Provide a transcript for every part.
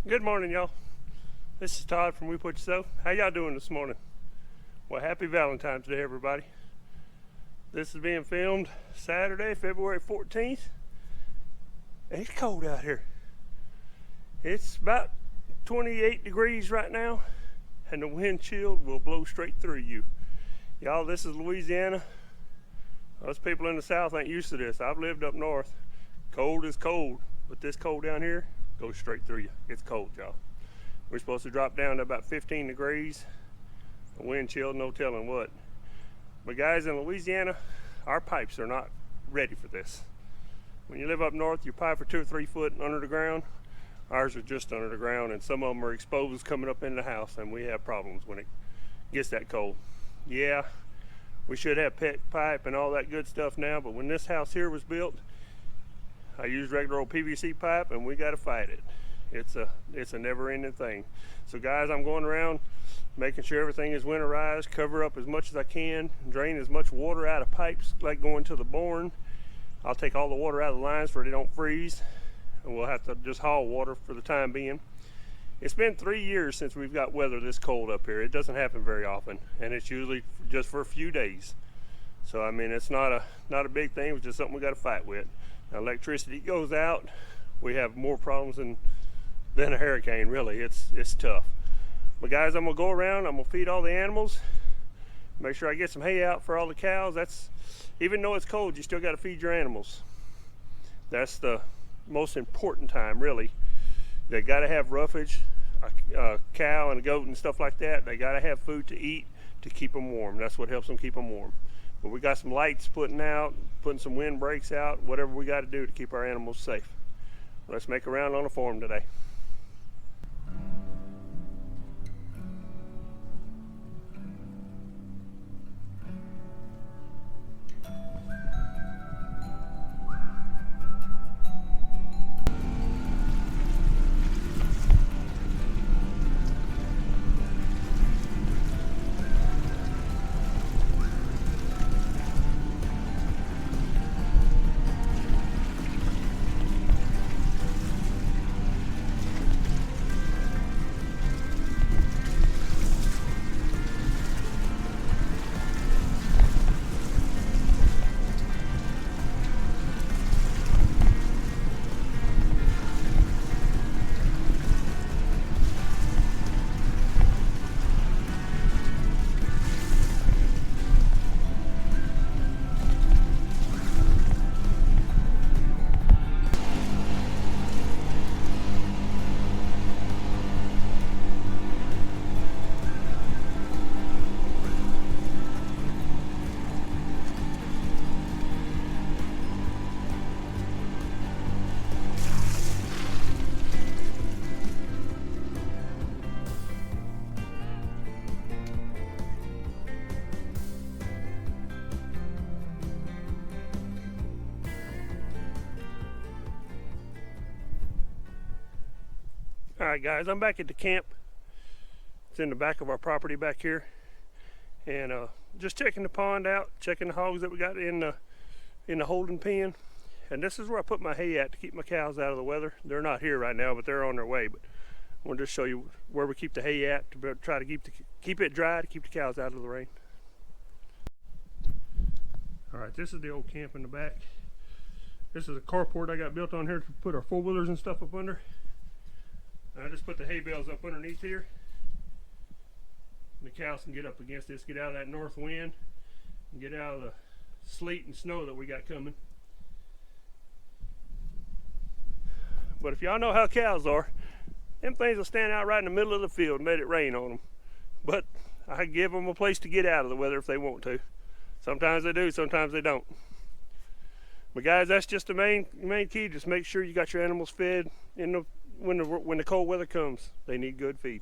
Good morning, y'all. This is Todd from Seaux. How y'all doing this morning? Well, happy Valentine's Day, everybody. This is being filmed Saturday, February 14th. It's cold out here. It's about 28 degrees right now, and the wind chill will blow straight through you. Y'all, this is Louisiana. Us people in the South ain't used to this. I've lived up north. Cold is cold, but this cold down here goes straight through you. It's cold, y'all. We're supposed to drop down to about 15 degrees. The wind chill, no telling what. But guys, in Louisiana, our pipes are not ready for this. When you live up north, your pipe are 2 or 3 foot under the ground. Ours are just under the ground, and some of them are exposed coming up in the house, and we have problems when it gets that cold. Yeah, we should have PET pipe and all that good stuff now, but when this house here was built, I used regular old PVC pipe, and we got to fight it. It's a never-ending thing. So guys, I'm going around making sure everything is winterized, cover up as much as I can, drain as much water out of pipes like going to the barn. I'll take all the water out of the lines so they don't freeze, and we'll have to just haul water for the time being. It's been 3 years since we've got weather this cold up here. It doesn't happen very often, and it's usually just for a few days. So I mean, it's not a big thing. It's just something we got to fight with. Now, electricity goes out, we have more problems than a hurricane. Really, it's tough. But guys, I'm gonna go around. I'm gonna feed all the animals. Make sure I get some hay out for all the cows. Even though it's cold, you still got to feed your animals. That's the most important time, really. They got to have roughage, a cow and a goat and stuff like that. They got to have food to eat to keep them warm. That's what helps them keep them warm. But we got some lights putting some wind breaks out, whatever we got to do to keep our animals safe. Let's make a round on the farm today. Alright guys, I'm back at the camp. It's in the back of our property back here. And just checking the pond out, checking the hogs that we got in the holding pen. And this is where I put my hay at to keep my cows out of the weather. They're not here right now, but they're on their way. But I want to just show you where we keep the hay at to try to keep it dry to keep the cows out of the rain. Alright, this is the old camp in the back. This is a carport I got built on here to put our four-wheelers and stuff up under. I just put the hay bales up underneath here. And the cows can get up against this, get out of that north wind, and get out of the sleet and snow that we got coming. But if y'all know how cows are, them things will stand out right in the middle of the field and let it rain on them. But I give them a place to get out of the weather if they want to. Sometimes they do, sometimes they don't. But guys, that's just the main key. Just make sure you got your animals fed when the cold weather comes. They need good feed.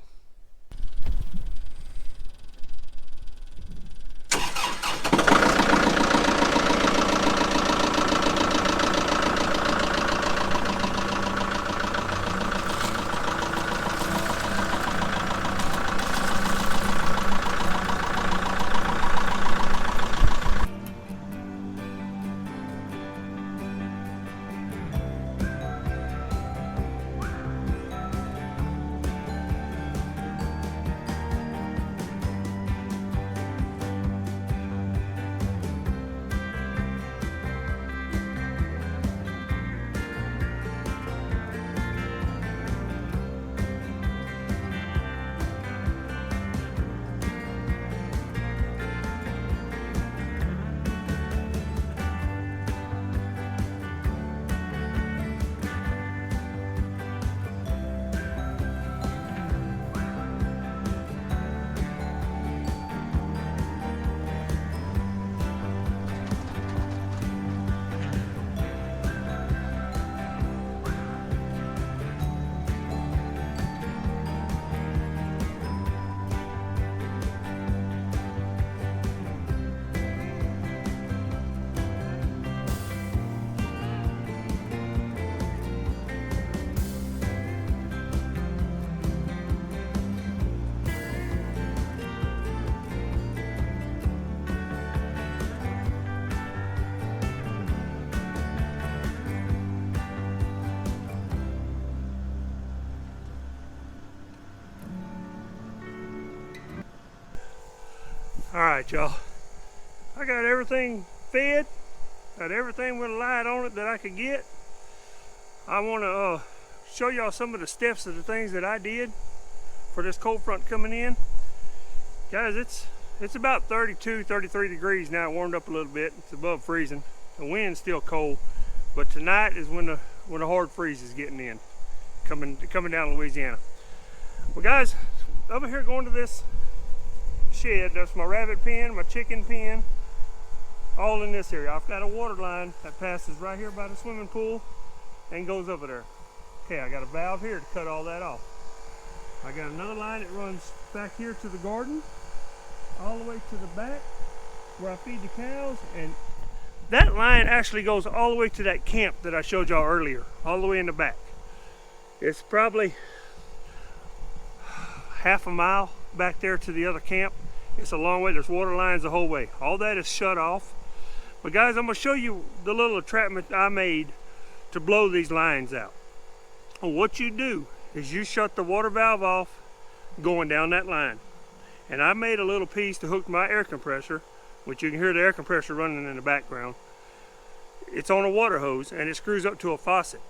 All right, y'all. I got everything fed, got everything with a light on it that I could get. I want to show y'all some of the steps of the things that I did for this cold front coming in. Guys, it's about 32, 33 degrees now. It warmed up a little bit. It's above freezing. The wind's still cold, but tonight is when the hard freeze is getting in, coming down Louisiana. Well, guys, over here going to this shed, that's my rabbit pen, my chicken pen, all in this area. I've got a water line that passes right here by the swimming pool and goes over there. Okay, I got a valve here to cut all that off. I got another line that runs back here to the garden, all the way to the back where I feed the cows, and that line actually goes all the way to that camp that I showed y'all earlier, all the way in the back. It's probably half a mile back there to the other camp. It's a long way. There's water lines the whole way. All that is shut off. But guys, I'm going to show you the little entrapment I made to blow these lines out. And what you do is you shut the water valve off going down that line. And I made a little piece to hook my air compressor, which you can hear the air compressor running in the background. It's on a water hose and it screws up to a faucet.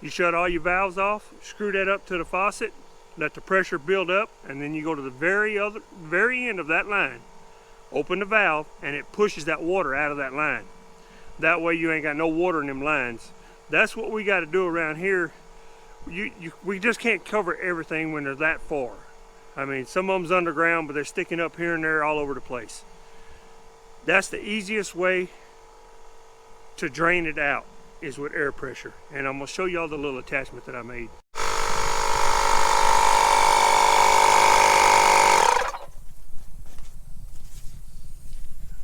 You shut all your valves off, screw that up to the faucet, let the pressure build up, and then you go to the very end of that line, open the valve, and it pushes that water out of that line. That way you ain't got no water in them lines. That's what we got to do around here. We just can't cover everything when they're that far. I mean, some of them's underground, but they're sticking up here and there all over the place. That's the easiest way to drain it out, is with air pressure. And I'm going to show y'all the little attachment that I made.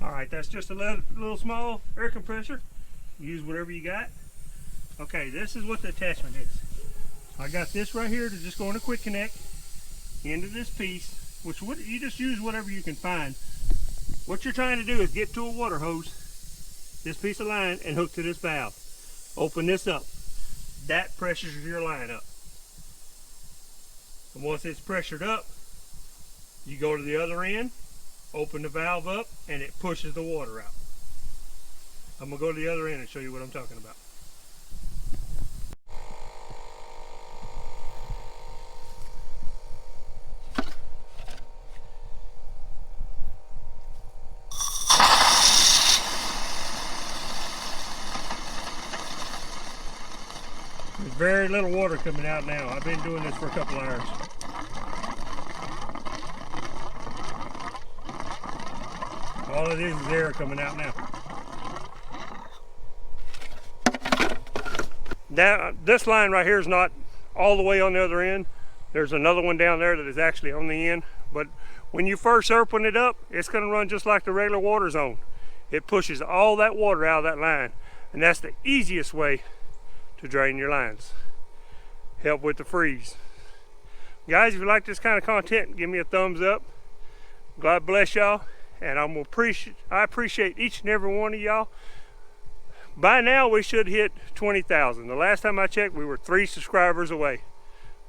Alright, that's just a little small air compressor. Use whatever you got. Okay, this is what the attachment is. I got this right here to just go in a quick connect into this piece, which you just use whatever you can find. What you're trying to do is get to a water hose, this piece of line, and hook to this valve. Open this up. That pressures your line up. And once it's pressured up, you go to the other end, open the valve up, and it pushes the water out. I'm going to go to the other end and show you what I'm talking about. There's very little water coming out now. I've been doing this for a couple hours. All it is air coming out now. This line right here is not all the way on the other end. There's another one down there that is actually on the end. But when you first open it up, it's going to run just like the regular water zone. It pushes all that water out of that line. And that's the easiest way to drain your lines. Help with the freeze. Guys, if you like this kind of content, give me a thumbs up. God bless y'all. And I appreciate each and every one of y'all. By now we should hit 20,000. The last time I checked, we were 3 subscribers away.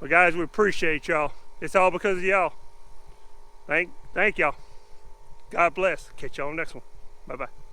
But guys, we appreciate y'all. It's all because of y'all. Thank y'all. God bless. Catch y'all on the next one. Bye bye.